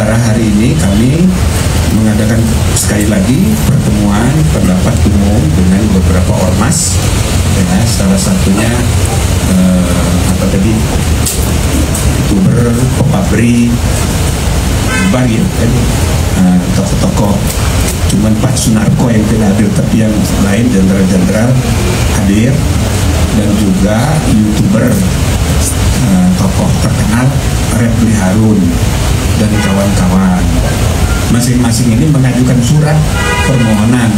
acara hari ini kami mengadakan sekali lagi pertemuan pendapat umum dengan beberapa ormas, ya, salah satunya youtuber, pepabri, banyak kan, tokoh-tokoh. Cuman Pak Sunarko yang tidak hadir, tapi yang lain jenderal-jenderal hadir, dan juga youtuber, tokoh terkenal Refli Harun dan kawan-kawan. Masing-masing ini mengajukan surat permohonan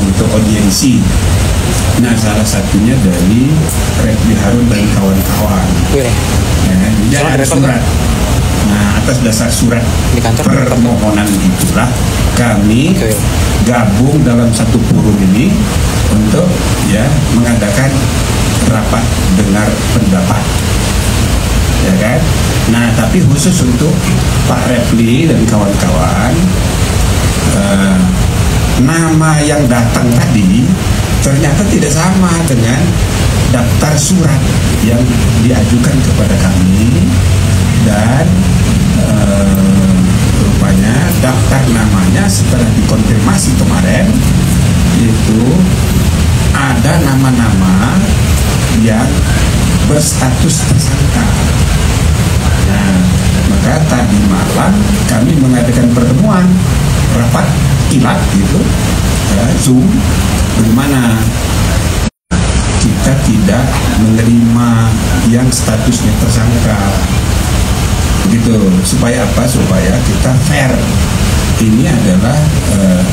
untuk audiensi. Nah, salah satunya dari Refli Harun dan kawan-kawan. Ya, ada surat. Nah, atas dasar surat permohonan itulah kami gabung dalam satu forum ini untuk mengadakan rapat dengar pendapat, ya kan? Nah, tapi khusus untuk Pak Refli dan kawan-kawan, nama yang datang tadi ternyata tidak sama dengan daftar surat yang diajukan kepada kami, dan rupanya daftar namanya setelah dikonfirmasi kemarin itu ada nama-nama yang berstatus tersangka. Nah, maka tadi malam kami mengadakan pertemuan rapat kilat gitu, Zoom, bagaimana kita tidak menerima yang statusnya tersangka, begitu. Supaya apa? Supaya kita fair. Ini adalah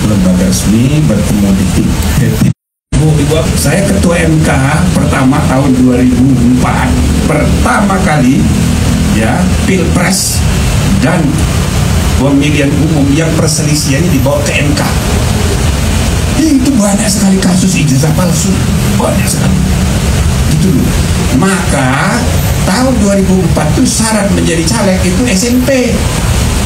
lembaga resmi bertemu di Ibu, saya ketua MK pertama tahun 2004, pertama kali Pilpres dan pemilihan umum yang perselisihannya dibawa ke MK. Itu banyak sekali kasus ijazah palsu, banyak sekali. Gitu loh. Maka tahun 2004 itu syarat menjadi caleg itu SMP.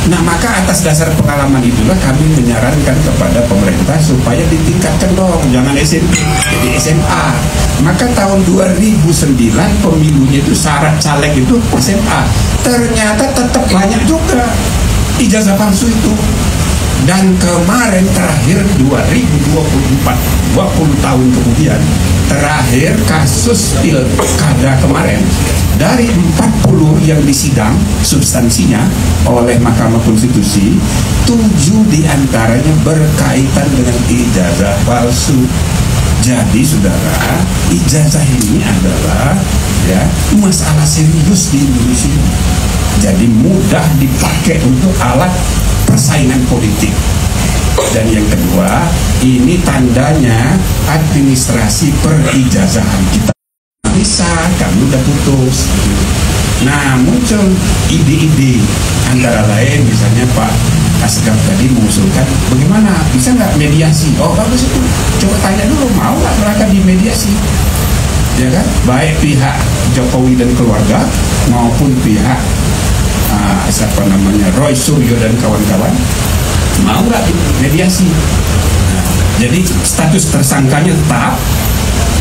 Nah, maka atas dasar pengalaman itulah kami menyarankan kepada pemerintah supaya ditingkatkan dong, jangan SMP, jadi SMA. Maka tahun 2009 pemilunya itu syarat caleg itu SMA. Ternyata tetap banyak juga ijazah palsu itu. Dan kemarin terakhir 2024, 20 tahun kemudian, terakhir kasus pilkada kemarin, dari 40 yang disidang substansinya oleh Mahkamah Konstitusi, 7 diantaranya berkaitan dengan ijazah palsu. Jadi saudara, ijazah ini adalah masalah serius di Indonesia. Jadi mudah dipakai untuk alat persaingan politik. Dan yang kedua, ini tandanya administrasi perijazahan kita bisa, kami udah putus. Nah, muncul ide-ide, antara lain misalnya Pak Asgaf tadi mengusulkan bagaimana bisa nggak mediasi. Oh, bagus itu, coba tanya dulu, mau nggak mereka dimediasi, ya kan? Baik pihak Jokowi dan keluarga maupun pihak Roy Suryo dan kawan-kawan, mau nggak mediasi. Nah, jadi status tersangkanya tetap,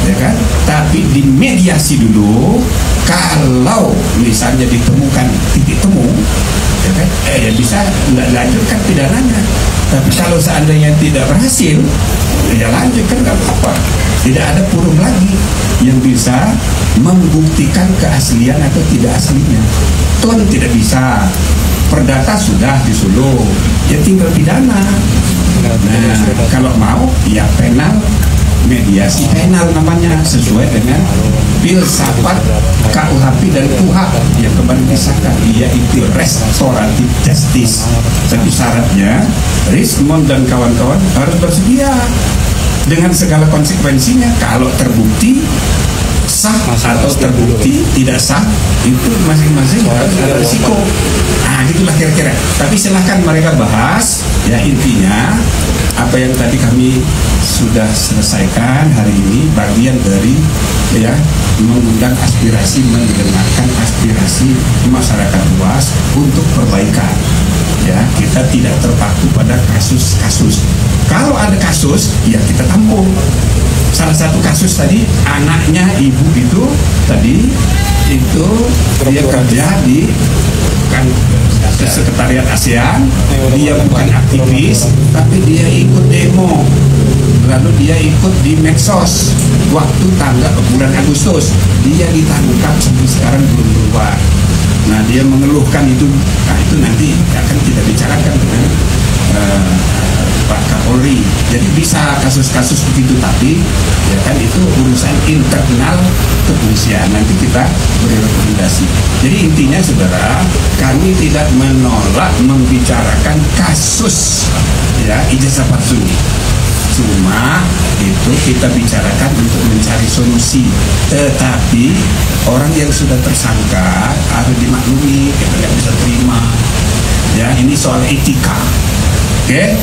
ya kan? Tapi dimediasi dulu. Kalau misalnya ditemukan titik temu, ya kan? Bisa nggak lanjutkan pidananya. Tapi kalau seandainya tidak berhasil, ya lanjutkan, nggak apa-apa. Tidak ada forum lagi yang bisa membuktikan keaslian atau tidak aslinya. Toh tidak bisa. Perdata sudah disuluh, ya tinggal pidana. Nah, kalau mau ya penal, mediasi penal namanya, sesuai dengan filsafat KUHP dan KUHP yang kemarin disahkan, yaitu restoratif justice. Tapi syaratnya Rismond dan kawan-kawan harus bersedia dengan segala konsekuensinya. Kalau terbukti sah atau terbukti tidak sah, itu masing-masing harus ada risiko. Nah, itulah kira-kira. Tapi silahkan mereka bahas. Ya, intinya apa yang tadi kami sudah selesaikan hari ini bagian dari mengundang aspirasi, mendengarkan aspirasi masyarakat luas untuk perbaikan. Ya, kita tidak terpaku pada kasus-kasus. Kalau ada kasus, ya kita tampung. Salah satu kasus tadi, anaknya ibu itu tadi itu dia kerja di bukan sekretariat ASEAN, dia bukan aktivis, tapi dia ikut demo. Lalu dia ikut di medsos waktu bulan Agustus. Dia ditangkap sampai sekarang belum keluar. Nah, dia mengeluhkan itu. Nah, itu nanti akan kita bicarakan dengan Pak Kapolri. Jadi bisa kasus-kasus begitu, tapi ya kan itu urusan internal kepolisian. Nanti kita beri rekomendasi. Jadi intinya saudara, kami tidak menolak membicarakan kasus ya ijazah palsu. Cuma itu kita bicarakan untuk mencari solusi. Tetapi orang yang sudah tersangka harus dimaklumi, kita tidak bisa terima. Ya, ini soal etika. Oke?